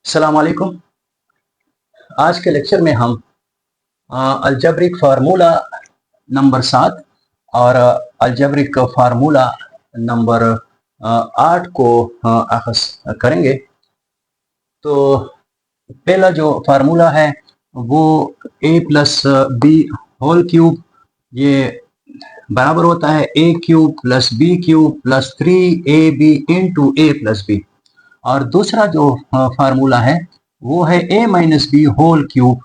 अस्सलाम वालेकुम। आज के लेक्चर में हम अलजेब्रिक फार्मूला नंबर 7 और अलजेब्रिक फार्मूला नंबर 8 को अखज़ करेंगे। तो पहला जो फार्मूला है वो a plus B whole cube, ये बराबर होता है a cube plus B cube plus 3ab into a plus B. और दूसरा जो फार्मूला है वो है a minus B whole cube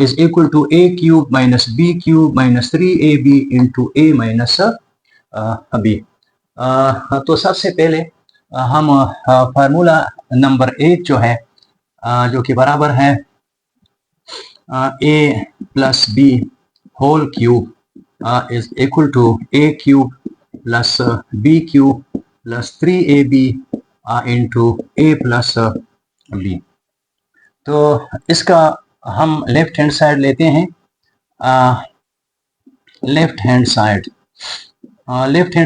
is equal to a cube minus B cube minus 3ab into a minus B. तो सबसे पहले हम फार्मूला नंबर 8 जो है जो कि बराबर है a plus B whole cube is equal to a cube plus B cube plus 3ab into a plus B. तो इसका हम लेफ्ट हैंड साइड लेते हैं। लेफ्ट हैंड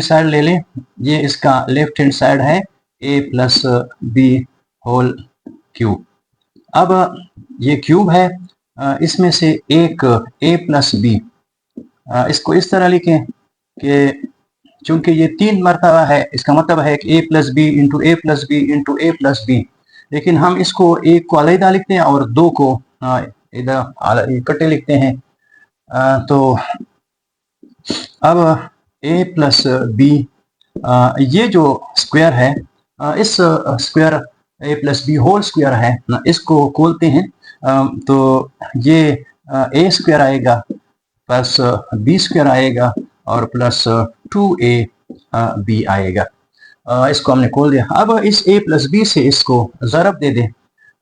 साइड ले लें। ये इसका लेफ्ट हैंड साइड है a plus B whole cube. अब ये क्यूब है, इसमें से एक a प्लस बी, इसको इस तरह लिखें कि चूंकि ये 3 मरतबा है, इसका मतलब है कि a plus B into A plus B into A plus B. लेकिन हम इसको एक को अलग लिखते हैं और दो को इधर इकट्ठे लिखते हैं। तो अब a प्लस बी, ये जो स्क्वायर है, इस square a plus B whole square है, इसको खोलते हैं। तो ये a स्क्वायर आएगा प्लस बी स्क्वायर आएगा और प्लस 2ab आएगा। इसको हमने खोल दिया। अब इस a प्लस बी से इसको ज़रब दे दें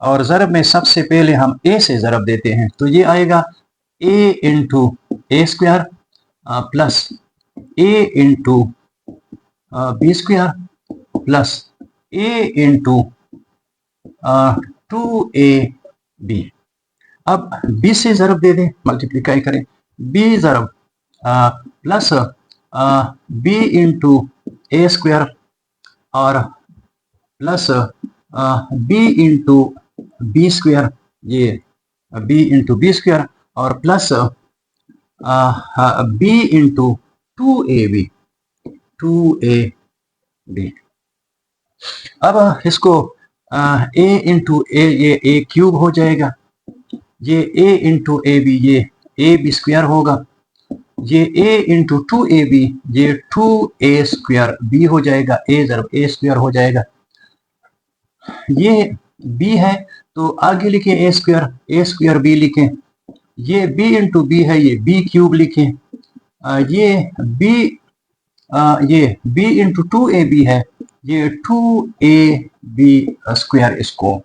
और ज़रब में सबसे पहले हम a से ज़रब देते हैं। तो ये आएगा a into A square plus a into B square plus a into 2ab। अब b से ज़रब दे दें, मल्टीप्लीकाई करें, b ज़रब plus b into A square और plus b into B square, ये b इंटू बी स्क्वायर और प्लस b इंटू 2ab। अब इसको a इंटू ए, ये a क्यूब हो जाएगा, ये a इंटू ए बी, ये a बी स्क्वायर होगा, ये a इंटू 2ab, ये 2a स्क्वायर b हो जाएगा, a ज़रब a स्क्वायर हो जाएगा। ये b है तो आगे लिखें a स्क्वायर b लिखें। ये b इंटू बी है, ये b क्यूब लिखें। ये b इंटू 2ab है, ये 2ab स्क्वायर इसको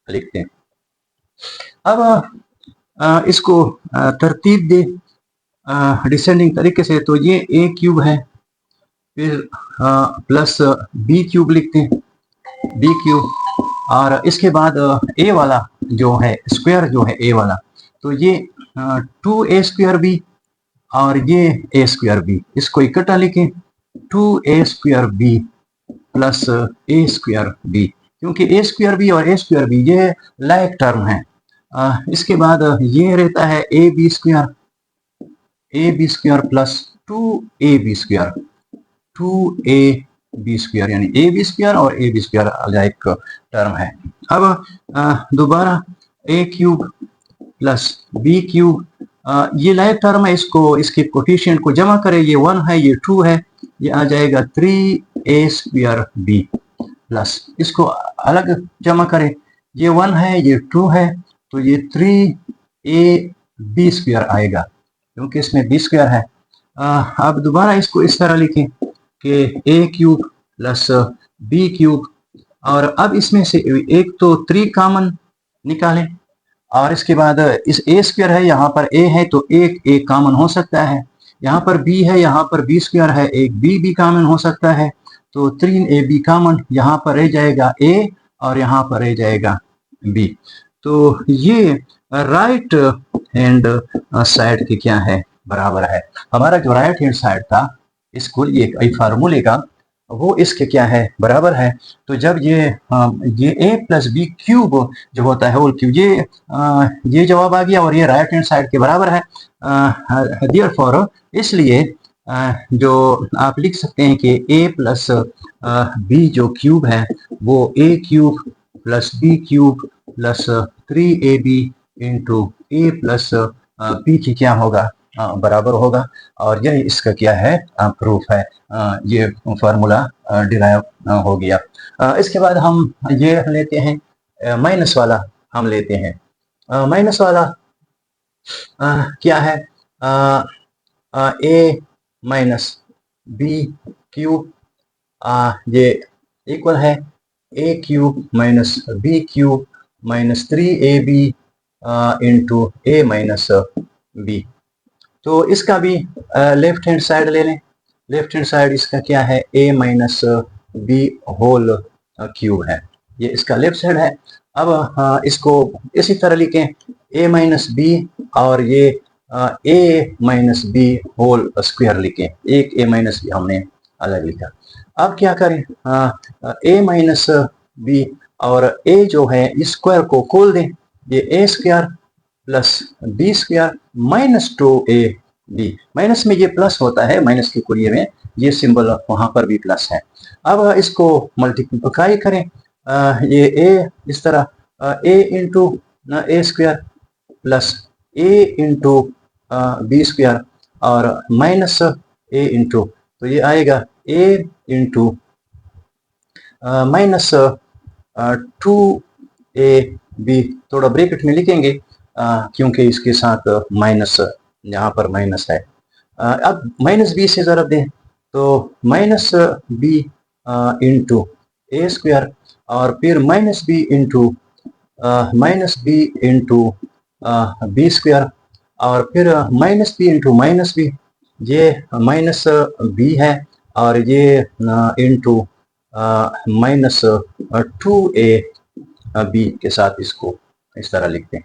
लिखते हैं। अब इसको तरतीब दे डिसेंडिंग तरीके से। तो ये a क्यूब है, फिर प्लस b क्यूब लिखते हैं, b क्यूब, और इसके बाद a वाला जो है स्क्वायर जो है a वाला, तो ये 2a स्क्वायर b और ये a स्क्वायर b, इसको इकट्ठा लिखें 2a square b plus a square b, क्योंकि a स्क्वायर b और a स्क्वायर b ये लायक टर्म है। इसके बाद ये रहता है a b square plus 2ab square, यानी a b स्क्वायर और a b square like term है। अब दोबारा a cube plus b cube, ये लायक टर्म है, इसको इसके कोफिशिएंट को जमा करें, ये 1 है, ये 2 है, ये आ जाएगा 3a स्क्वायर b प्लस, इसको अलग जमा करें, ये 1 है, ये 2 है, तो ये 3ab स्क्वायर आएगा क्योंकि इसमें b स्क्वायर है। अब दोबारा इसको इस तरह लिखें कि a cube plus b cube, और अब इसमें से एक तो 3 कॉमन निकालें और इसके बाद इस a स्क्वायर है, यहाँ पर a है तो एक a कॉमन हो सकता है, यहाँ पर b है, यहाँ पर b स्क्वायर है, एक b भी कॉमन हो सकता है, तो 3ab कॉमन, यहाँ पर रह जाएगा a और यहाँ पर रह जाएगा b। तो ये राइट हैंड साइड के क्या है, बराबर है। हमारा जो राइट हैंड साइड था, इसको ये फार्मूले का वो इसके क्या है, बराबर है। तो जब ये ए प्लस बी क्यूब जो होता है होल क्यूब, ये जवाब आ गया और ये राइट हैंड साइड के बराबर है। देयरफॉर इसलिए जो आप लिख सकते हैं कि ए प्लस बी जो क्यूब है वो A cube plus B cube plus 3ab into A plus B की क्या होगा, बराबर होगा। और यही इसका क्या है, प्रूफ है। ये फार्मूला डिराइव हो गया। इसके बाद हम ये लेते हैं माइनस वाला, हम लेते हैं माइनस वाला। क्या है, ए माइनस बी क्यूब, ये इक्वल है A cube minus B cube minus 3ab into A minus B. तो इसका भी लेफ्ट हैंड साइड ले लें। लेफ्ट हैंड साइड इसका क्या है, A minus B whole cube है, ये इसका लेफ्ट साइड है। अब इसको इसी तरह लिखें, ए माइनस बी और ये A minus B whole square लिखें। एक ए माइनस बी हमने अलग लिखा। अब क्या करें, ए माइनस बी और ए जो है स्क्वायर को खोल दें, ये A square plus B square minus 2a B. Minus में ये प्लस होता है, माइनस के कुरियर में ये सिंबल वहां पर भी प्लस है। अब इसको मल्टीप्लाई करें, ये ए इस तरह ए into A square plus A into B square और माइनस ए इंटू, तो ये आएगा ए इंटू माइनस 2ab। थोड़ा ब्रैकेट में लिखेंगे क्योंकि इसके साथ माइनस, यहाँ पर माइनस है। अब माइनस बी से ज़रा दें तो minus B into A square और फिर minus B into B square और फिर minus B into minus B, ये माइनस बी है और ये इंटू माइनस 2a बी के साथ इसको इस तरह लिखते हैं।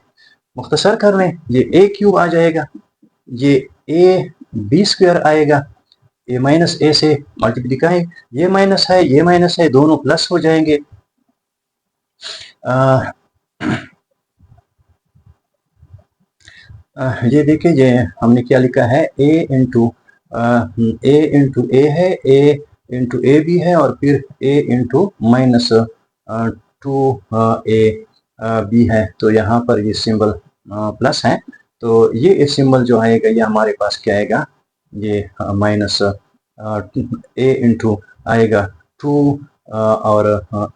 मुख्तसर कर लें, ये ए क्यूब आ जाएगा, ये ए बी स्क्वायर आएगा, ये माइनस ए से मल्टीप्लाई, ये माइनस है, दोनों प्लस हो जाएंगे। ये देखिए, ये हमने क्या लिखा है, ए इंटू ए है, ए इंटू ए भी है और फिर ए इंटू माइनस 2a बी है। तो यहाँ पर ये सिंबल प्लस है, तो ये सिंबल जो आएगा ये हमारे पास क्या आएगा, ये माइनस ए इंटू आएगा 2 और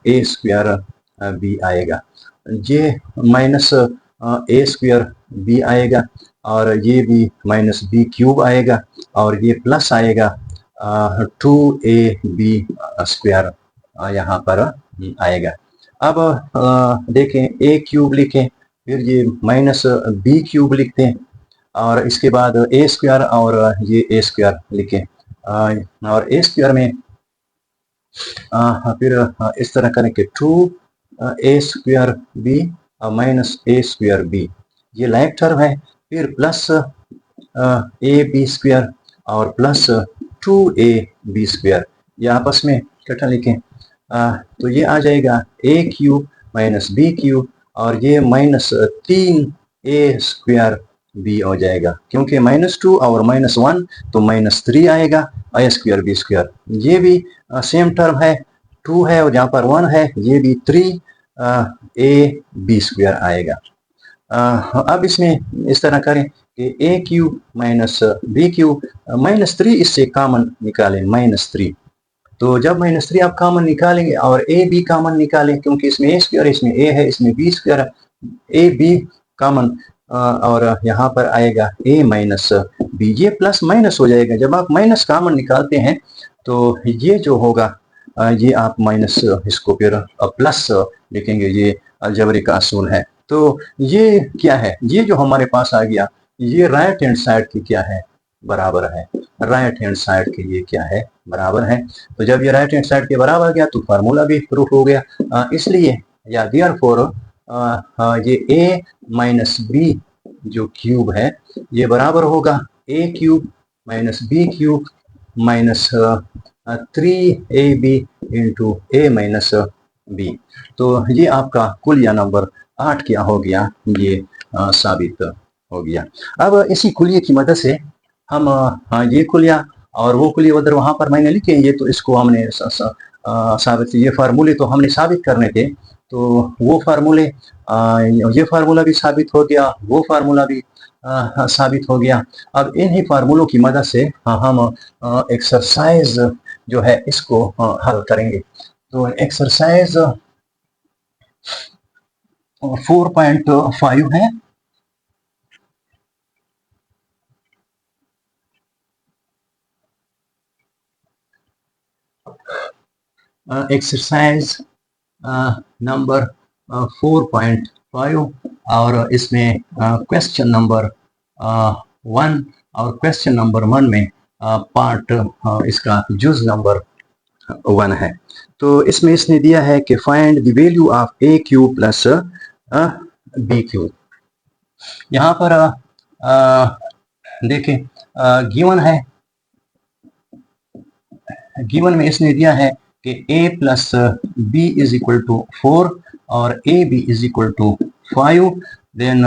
ए स्क्वायर बी आएगा, ये माइनस ए स्क्वायर बी आएगा और ये भी माइनस बी क्यूब आएगा और ये प्लस आएगा 2ab स्क्वायर यहाँ पर आएगा। अब देखें, ए क्यूब लिखें, फिर ये माइनस बी क्यूब लिखते हैं और इसके बाद ए स्क्वायर और ये ए स्क्वायर लिखें और ए स्क्वायर में फिर इस तरह करें कि 2a स्क्वायर बी माइनस ए स्क्वायर बी, ये लाइक टर्म है, फिर प्लस ए बी स्क्वायर और प्लस 2ab स्क्वायर, ये आपस में इकट्ठा लिखें। तो ये आ जाएगा ए क्यूब माइनस बी क्यूब और ये माइनस 3a स्क्वायर बी हो जाएगा, क्योंकि माइनस 2 और माइनस 1 तो माइनस 3 आएगा, ए स्क्वायर बी स्क्वायर। ये भी सेम टर्म है, 2 है और यहाँ पर 1 है, ये भी 3a बी स्क्वायर आएगा। अब इसमें इस तरह करें कि A cube minus B cube, minus 3 इससे कॉमन निकालें, माइनस 3। तो जब माइनस 3 आप कॉमन निकालेंगे और ए बी कॉमन निकालें, क्योंकि इसमें ए स्क्वायर, इसमें ए है, इसमें B square, A B common और यहाँ पर आएगा ए माइनस बी, ये प्लस माइनस हो जाएगा। जब आप माइनस कॉमन निकालते हैं तो ये जो होगा ये आप माइनस इसको फिर प्लस लिखेंगे, ये अलजेब्रिक असूल है। तो ये क्या है, ये जो हमारे पास आ गया ये राइट हैंड साइड की क्या है, बराबर है, राइट हैंड साइड के ये क्या है, बराबर है। तो जब ये राइट हैंड साइड के बराबर गया तो फार्मूला भी प्रूफ हो गया। इसलिए या देयरफॉर ये ए माइनस बी जो क्यूब है ये बराबर होगा A cube minus B cube minus 3ab into a minus b। तो ये आपका कुलिया नंबर 8 क्या हो गया, ये साबित हो गया। अब इसी कुलिये की मदद से हम ये कुलिया और वो कुलिया उधर वहां पर मैंने लिखे, ये तो इसको हमने साबित, ये फार्मूले तो हमने साबित करने थे, तो वो फार्मूले, ये फार्मूला भी साबित हो गया, वो फार्मूला भी साबित हो गया। अब इन्हीं फार्मूलों की मदद से हम एक्सरसाइज जो है इसको हल करेंगे। तो एक्सरसाइज 4.5 है। एक्सरसाइज नंबर 4.5 और इसमें क्वेश्चन नंबर 1 और क्वेश्चन नंबर 1 में पार्ट इसका जुज नंबर 1 है। तो इसमें इसने दिया है कि find the value of A cube plus B cube. यहाँ पर देखें, गिवन है, गिवन में इसने दिया है कि a plus B is equal to 4 और A B is equal to 5। Then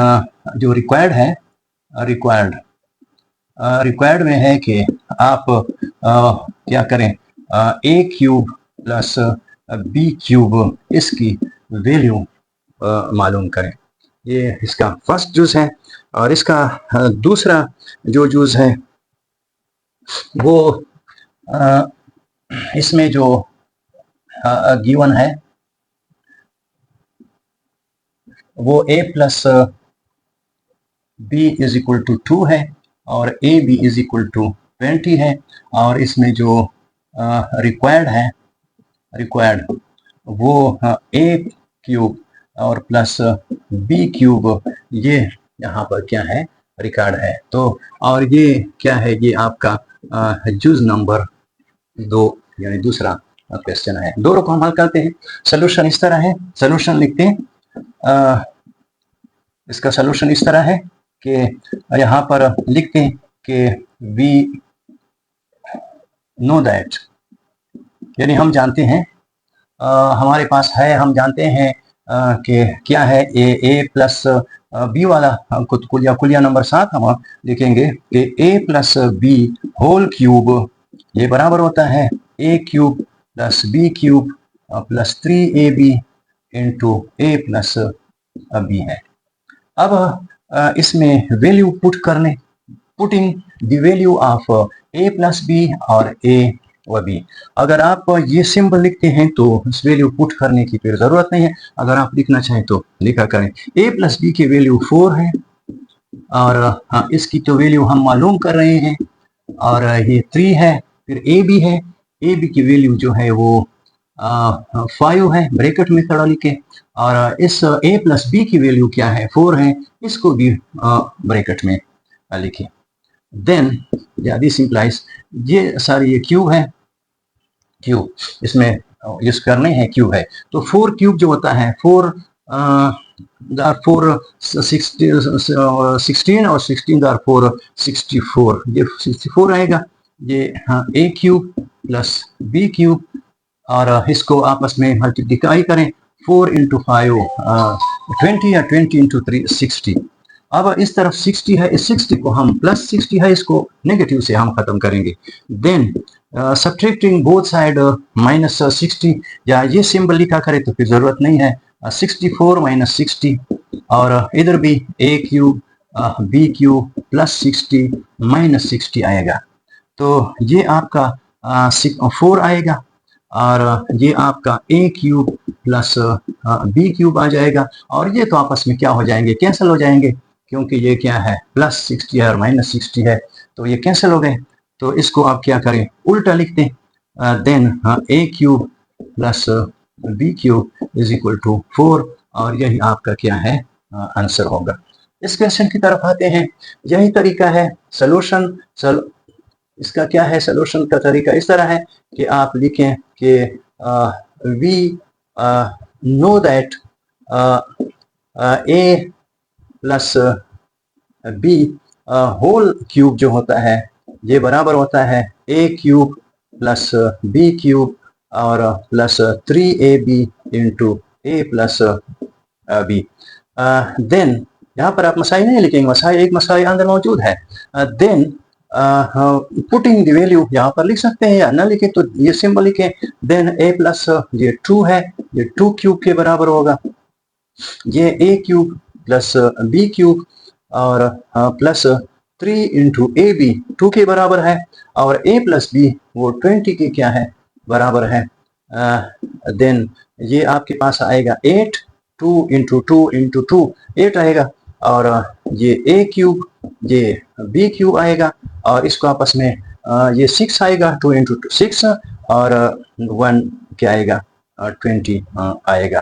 जो रिक्वायर्ड है, रिक्वायर्ड में है कि आप क्या करें, a cube plus B cube इसकी वैल्यू मालूम करें। ये इसका फर्स्ट जूस है। और इसका दूसरा जो जूस है वो इसमें जो गिवन है वो a plus B is equal to 2 है और A B is equal to 20 है। और इसमें जो रिक्वायर्ड है, रिक्वायर्ड वो a क्यूब और प्लस बी क्यूब, ये यहाँ पर क्या है, रिकॉर्ड है। तो और ये क्या है, ये आपका जूज नंबर 2 यानी दूसरा क्वेश्चन है। दो को हम हल करते हैं। सोल्यूशन इस तरह है, सोल्यूशन लिखते हैं, इसका सोल्यूशन इस तरह है कि यहाँ पर लिखते हैं कि वी नो दैट, यानी हम जानते हैं, हमारे पास है, हम जानते हैं कि क्या है, ए प्लस बी वाला कुलिया नंबर 7 हम लिखेंगे कि a plus B whole cube ये बराबर होता है a cube plus B cube plus 3ab into A plus B है। अब इसमें वैल्यू पुट करने, putting the value of a plus B और a व बी। अगर आप ये सिंबल लिखते हैं तो इस वैल्यू पुट करने की फिर जरूरत नहीं है, अगर आप लिखना चाहें तो लिखा करें। a प्लस बी की वैल्यू 4 है और हाँ, इसकी तो वैल्यू हम मालूम कर रहे हैं, और ये 3 है, फिर a बी है, a बी की वैल्यू जो है वो 5 है, ब्रैकेट में थोड़ा लिखे, और इस a प्लस बी की वैल्यू क्या है, 4 है, इसको भी ब्रैकेट में लिखे। देन दिस इंप्लाइज, ये सारी ये क्यूब है, क्यूब इसमें यूज करने हैं, क्यूब है तो 4 क्यूब जो होता है 4 4 16 और 16 4 64, ये 64 आएगा। ये हाँ, a cube plus B cube और इसको आपस में मल्टीप्लीकाई करें, 4 इंटू 5 20 या 20 इंटू 3 60। अब इस तरफ 60 है, इस 60 को हम प्लस 60 है, इसको नेगेटिव से हम खत्म करेंगे। Then subtracting both side minus 60, या ये सिंबल लिखा करें तो फिर जरूरत नहीं है, 64 माइनस 60, और इधर भी a cube B cube plus 60 minus 60 आएगा। तो ये आपका 4 आएगा और ये आपका a cube plus B cube आ जाएगा, और ये तो आपस में क्या हो जाएंगे, कैंसिल हो जाएंगे, क्योंकि ये क्या है, प्लस 60 है और माइनस 60 है, तो ये कैंसिल हो गए। तो इसको आप क्या करें, उल्टा लिख दें। Then a cube plus B cube is equal to 4, और यही आपका क्या है, आंसर होगा। इस क्वेश्चन की तरफ आते हैं। यही तरीका है सोल्यूशन, इसका क्या है, सोल्यूशन का तरीका इस तरह है कि आप लिखें कि we know that a plus B whole cube जो होता है ये बराबर होता है a cube plus B cube और plus 3ab into A plus B. Then यहाँ पर आप मसाई नहीं लिखेंगे, मसाई एक मसाई अंदर मौजूद है। देन पुटिंग द वैल्यू यहाँ पर लिख सकते हैं या ना लिखे तो ये सिंबल लिखें। देन ए प्लस ये 2 है, ये 2 क्यूब के बराबर होगा। ये A cube plus B cube और प्लस 3 इंटू ए बी 2 के बराबर है, और ए प्लस बी वो 20 के क्या है बराबर है। देन ये आपके पास आएगा 8, 2 इंटू 2 इंटू 2 8 आएगा, और ये ए क्यूब ये बी क्यूब आएगा, और इसको आपस में ये 6 आएगा, 2 इंटू 6 और 1 क्या आएगा 20 आएगा।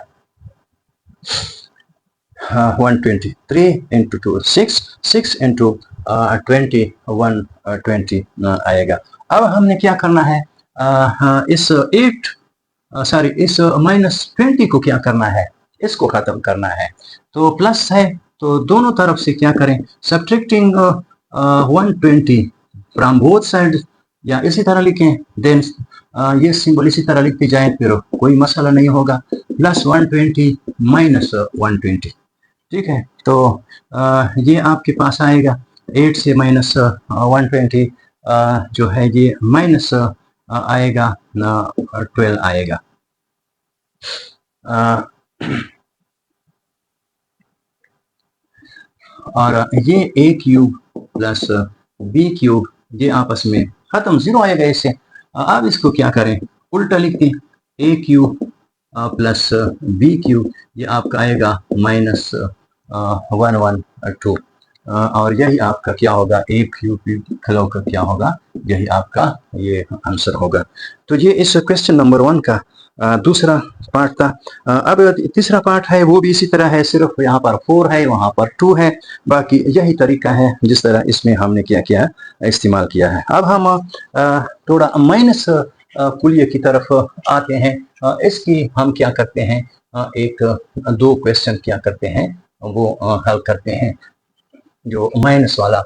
123 इंटू 2 6 इंटू 20 120 आएगा। अब हमने क्या करना है, इस 8 सॉरी इस -20 को क्या करना है, इसको खत्म करना है। तो प्लस है तो दोनों तरफ से क्या करें, सब्ट्रैक्टिंग 120 फ्रॉम बोथ साइड, या इसी तरह लिखें। देन ये सिंबल इसी तरह लिखते जाएं, फिर कोई मसला नहीं होगा। प्लस 120 माइनस 120, ठीक है। तो ये आपके पास आएगा 8 से माइनस 120 जो है ये माइनस आएगा 12 आएगा। और ये A cube plus B cube ये आपस में खत्म, 0 आएगा इससे। अब इसको क्या करें, उल्टा लिख दें, ए क्यूब प्लस बी क्यूब ये आपका आएगा माइनस 112, और यही आपका क्या होगा, ए क्यूब खलो का क्या होगा, यही आपका ये आंसर होगा। तो ये इस क्वेश्चन नंबर 1 का दूसरा पार्ट था। अब तीसरा पार्ट है वो भी इसी तरह है, सिर्फ यहाँ पर 4 है वहाँ पर 2 है, बाकी यही तरीका है जिस तरह इसमें हमने क्या किया इस्तेमाल किया है। अब हम थोड़ा माइनस कुलिये की तरफ आते हैं। इसकी हम क्या करते हैं, एक 2 क्वेश्चन क्या करते हैं वो हल करते हैं, जो माइनस वाला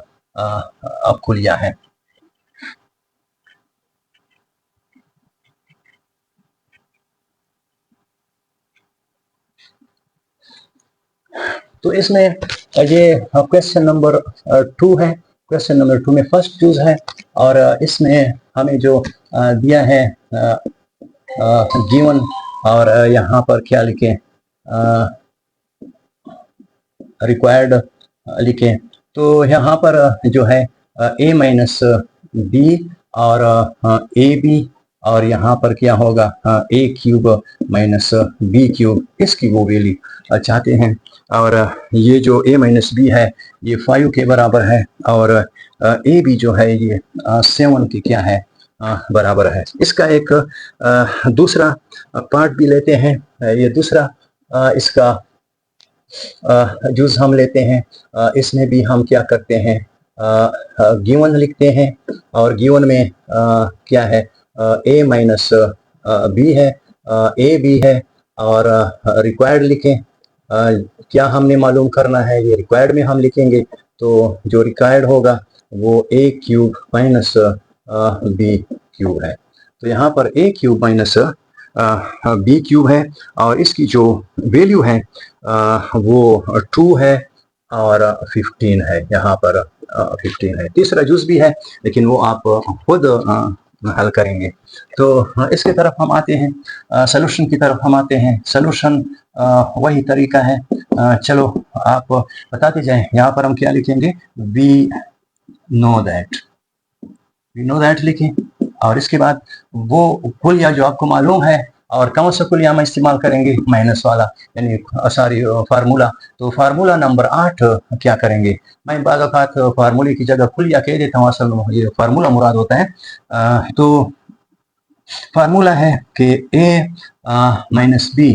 कुलिया है। तो इसमें ये क्वेश्चन नंबर 2 है। क्वेश्चन नंबर 2 में फर्स्ट चूज है, और इसमें हमें जो दिया है गिवन, और यहाँ पर क्या लिखें, रिक्वायर्ड लिखें। तो यहाँ पर जो है ए माइनस बी और ए बी, और यहाँ पर क्या होगा A cube minus B cube, इसकी वो वैल्यू चाहते हैं। और ये जो a माइनस बी है ये 5 के बराबर है, और ए बी जो है ये 7 के क्या है बराबर है। इसका एक दूसरा पार्ट भी लेते हैं। ये दूसरा इसका जूस हम लेते हैं। इसमें भी हम क्या करते हैं, गिवन लिखते हैं, और गिवन में क्या है a माइनस बी है, ए बी है, और रिक्वायर्ड लिखें। क्या हमने मालूम करना है, ये रिक्वायर्ड में हम लिखेंगे। तो जो रिक्वायर्ड होगा वो A cube minus B cube है। तो यहाँ पर ए क्यूब माइनस बी क्यूब है, और इसकी जो वैल्यू है वो 2 है और 15 है। यहाँ पर 15 है। तीसरा जूस भी है, लेकिन वो आप खुद हल करेंगे। तो इसके तरफ हम आते हैं, सॉल्यूशन की तरफ हम आते हैं। सॉल्यूशन वही तरीका है। चलो आप बताते जाएं। यहाँ पर हम क्या लिखेंगे, वी नो दैट लिखें, और इसके बाद वो कुलिया जो आपको मालूम है, और कौन सा कुलिया हम इस्तेमाल करेंगे, माइनस वाला, यानी सॉरी फार्मूला। तो फार्मूला नंबर 8 क्या करेंगे, मैं बाद औक़ात फार्मूले की जगह कुलिया कह देता हूँ, असल ये फार्मूला मुराद होता है। तो फार्मूला है कि A minus B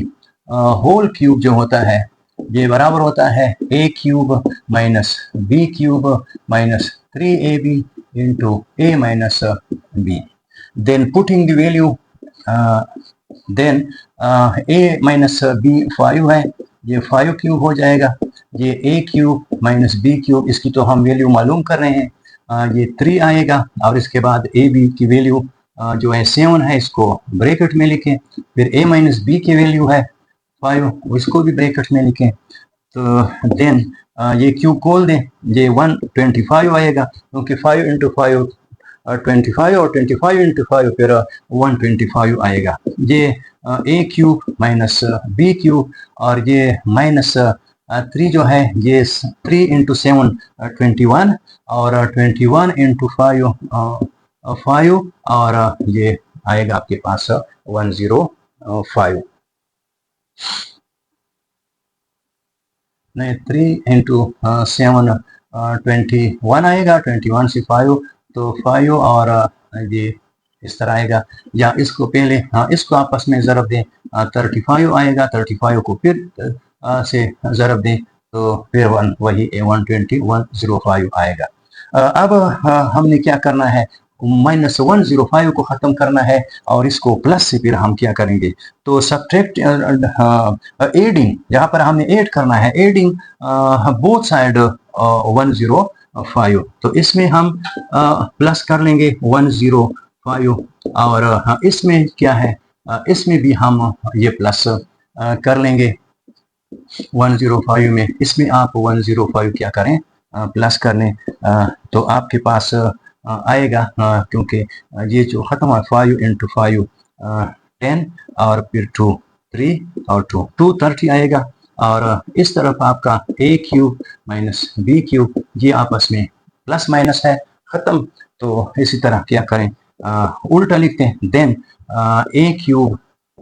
whole cube जो होता है ये बराबर होता है A cube minus B cube minus 3ab into A minus B. Then putting the value, then A minus B 5 है, ये 5 क्यूब हो जाएगा। ये A cube minus B cube, इसकी तो हम वैल्यू मालूम कर रहे हैं, ये 3 आएगा, और इसके बाद ए बी की वैल्यू जो है 7 है इसको ब्रैकेट में लिखें, फिर a माइनस बी की वैल्यू है 5, इसको भी ब्रैकेट में लिखें। तो देन ये क्यूब खोल दें, ये 125 आएगा, क्योंकि 5 इंटू 5 25 और 25 इंटू 5 फिर 125 आएगा। ये a cube minus B cube और ये माइनस 3 जो है ये 3 इंटू 7 21 और 21 इंटू 5 5 और ये आएगा आपके पास 105। नहीं 3 इंटू 7 21 आएगा, 21 से 5 तो 5 और ये इस तरह आएगा, या इसको पहले इसको आपस में ज़रब दें 35 आएगा, 35 को फिर से ज़रब दें तो फिर वही 105 आएगा। अब हमने क्या करना है, माइनस 105 को ख़त्म करना है और इसको प्लस से फिर हम क्या करेंगे, तो सब्ट्रैक्ट एडिंग, जहाँ पर हमने ऐड करना है, एडिंग बोथ साइड 105, तो इसमें हम प्लस कर लेंगे 105 और इसमें क्या है, इसमें भी हम ये प्लस कर लेंगे 105 में, इसमें आप 105 क्या करें प्लस कर लें, तो आपके पास आएगा, क्योंकि ये जो ख़त्म है 5 इंटू 5 10 और फिर 2 3 और 2 230 आएगा, और इस तरफ आपका a cube minus B cube ये आपस में प्लस माइनस है, ख़त्म। तो इसी तरह क्या करें, उल्टा लिखते हैं, देन a क्यूब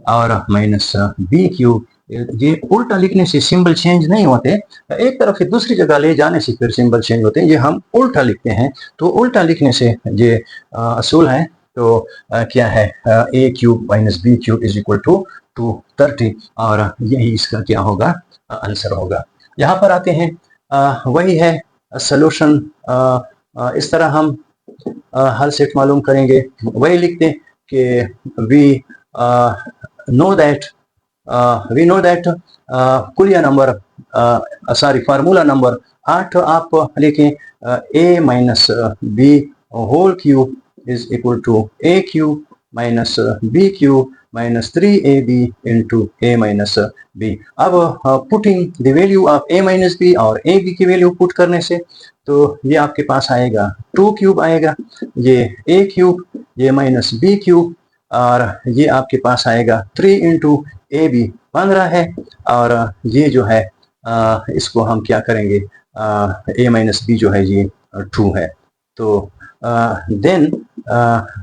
और माइनस बी क्यूब, ये उल्टा लिखने से सिंबल चेंज नहीं होते, एक तरफ से दूसरी जगह ले जाने से फिर सिंबल चेंज होते हैं, ये हम उल्टा लिखते हैं। तो उल्टा लिखने से ये असूल है, तो क्या है a cube minus B cube is equal to 230 और यही इसका क्या होगा आंसर होगा। यहाँ पर आते हैं, वही है सलूशन, इस तरह हम हल सेट मालूम करेंगे, वही लिखते हैं कि वी नो दैट कुलिया नंबर फार्मूला नंबर 8 आप लिखें, a minus B whole cube is equal to a cube minus B cube minus 3ab into a minus b। अब putting the value of a minus B और ab की value put करने से तो ये आपके पास आएगा 2 क्यूब आएगा, ये a क्यूब, ये माइनस b क्यूब और ये आपके पास आएगा 3 इंटू ए बी 15 है, और ये जो है इसको हम क्या करेंगे, a माइनस बी जो है ये 2 है, तो देन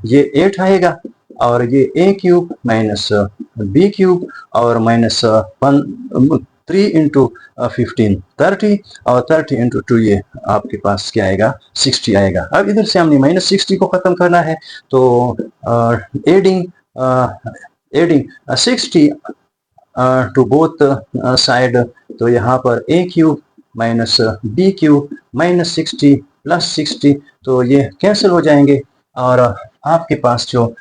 ये 8 आएगा और ये a cube minus B cube और माइनस 3 इंटू 15 30 और 30 इंटू 2 ये आपके पास क्या आएगा 60 आएगा। अब इधर से हमने माइनस 60 को ख़त्म करना है, तो एडिंग 60 टू बोथ साइड, तो यहाँ पर a cube minus B cube minus 60 plus 60, तो ये कैंसिल हो जाएंगे और आपके पास जो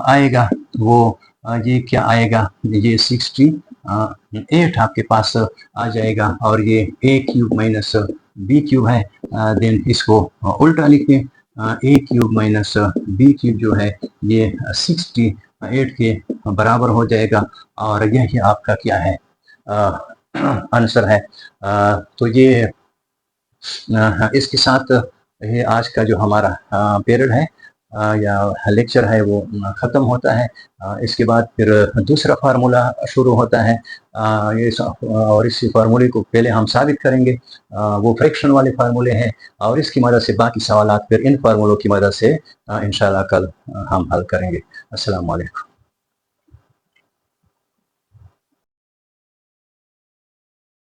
आएगा वो ये क्या आएगा, ये 68 आपके पास आ जाएगा, और ये a cube minus B cube है, देन इसको उल्टा लिखें, a cube minus B cube जो है ये 68 के बराबर हो जाएगा, और यही आपका क्या है आंसर है। तो ये इसके साथ ये आज का जो हमारा पीरियड है या लेक्चर है वो ख़त्म होता है। इसके बाद फिर दूसरा फार्मूला शुरू होता है, और इस फार्मूले को पहले हम साबित करेंगे, वो फ्रैक्शन वाले फार्मूले हैं, और इसकी मदद से बाकी सवालात फिर इन फार्मूलों की मदद से इंशाल्लाह कल हम हल करेंगे। अस्सलाम वालेकुम।